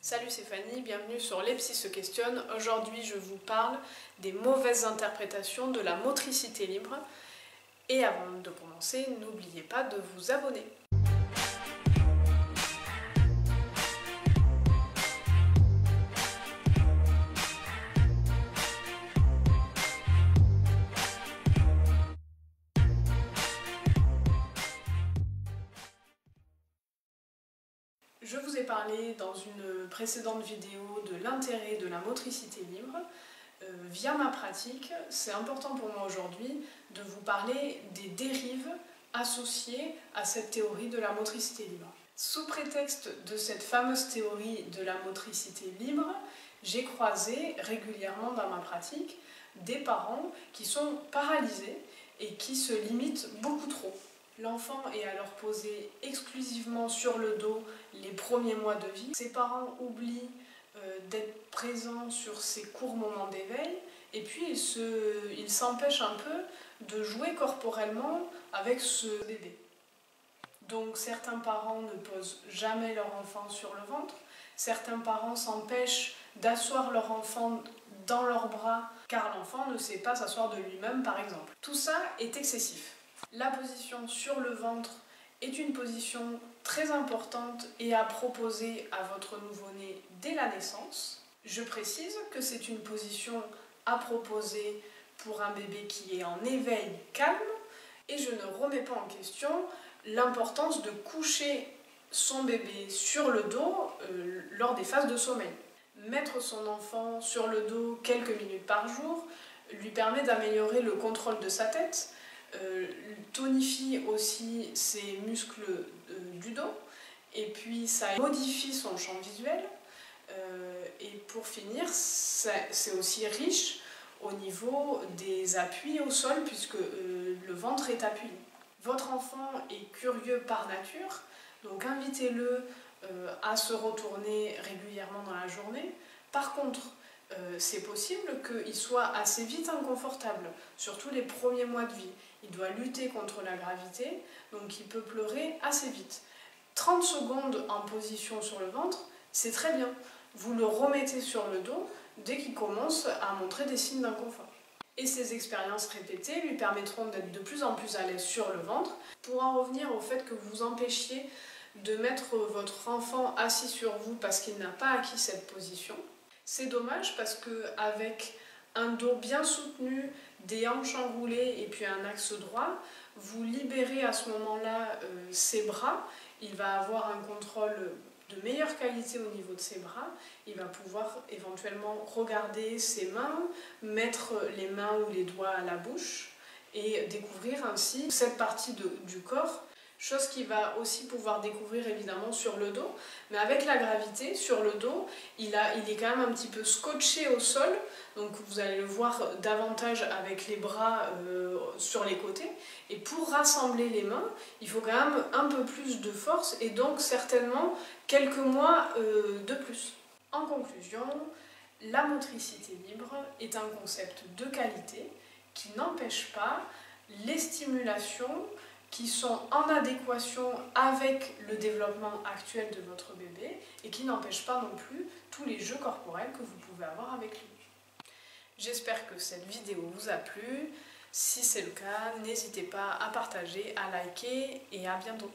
Salut, c'est Fanny, bienvenue sur Les Psys se questionnent. Aujourd'hui, je vous parle des mauvaises interprétations de la motricité libre. Et avant de commencer, n'oubliez pas de vous abonner. Je vous ai parlé dans une précédente vidéo de l'intérêt de la motricité libre. Via ma pratique, c'est important pour moi aujourd'hui de vous parler des dérives associées à cette théorie de la motricité libre. Sous prétexte de cette fameuse théorie de la motricité libre, j'ai croisé régulièrement dans ma pratique des parents qui sont paralysés et qui se limitent beaucoup trop. L'enfant est alors posé exclusivement sur le dos les premiers mois de vie. Ses parents oublient d'être présents sur ses courts moments d'éveil et puis ils s'empêchent un peu de jouer corporellement avec ce bébé. Donc certains parents ne posent jamais leur enfant sur le ventre, certains parents s'empêchent d'asseoir leur enfant dans leurs bras car l'enfant ne sait pas s'asseoir de lui-même par exemple. Tout ça est excessif. La position sur le ventre est une position très importante et à proposer à votre nouveau-né dès la naissance. Je précise que c'est une position à proposer pour un bébé qui est en éveil calme et je ne remets pas en question l'importance de coucher son bébé sur le dos lors des phases de sommeil. Mettre son enfant sur le dos quelques minutes par jour lui permet d'améliorer le contrôle de sa tête, tonifie aussi ses muscles du dos et puis ça modifie son champ visuel et pour finir c'est aussi riche au niveau des appuis au sol puisque le ventre est appuyé. Votre enfant est curieux par nature, donc invitez-le à se retourner régulièrement dans la journée. Par contre, c'est possible qu'il soit assez vite inconfortable, surtout les premiers mois de vie. Il doit lutter contre la gravité, donc il peut pleurer assez vite. 30 secondes en position sur le ventre, c'est très bien. Vous le remettez sur le dos dès qu'il commence à montrer des signes d'inconfort. Et ces expériences répétées lui permettront d'être de plus en plus à l'aise sur le ventre. Pour en revenir au fait que vous empêchiez de mettre votre enfant assis sur vous parce qu'il n'a pas acquis cette position, c'est dommage parce qu'avec un dos bien soutenu, des hanches enroulées et puis un axe droit, vous libérez à ce moment-là ses bras. Il va avoir un contrôle de meilleure qualité au niveau de ses bras. Il va pouvoir éventuellement regarder ses mains, mettre les mains ou les doigts à la bouche et découvrir ainsi cette partie du corps. Chose qu'il va aussi pouvoir découvrir évidemment sur le dos, mais avec la gravité, sur le dos, il est quand même un petit peu scotché au sol, donc vous allez le voir davantage avec les bras sur les côtés, et pour rassembler les mains, il faut quand même un peu plus de force, et donc certainement quelques mois de plus. En conclusion, la motricité libre est un concept de qualité qui n'empêche pas les stimulations qui sont en adéquation avec le développement actuel de votre bébé et qui n'empêchent pas non plus tous les jeux corporels que vous pouvez avoir avec lui. J'espère que cette vidéo vous a plu. Si c'est le cas, n'hésitez pas à partager, à liker et à bientôt.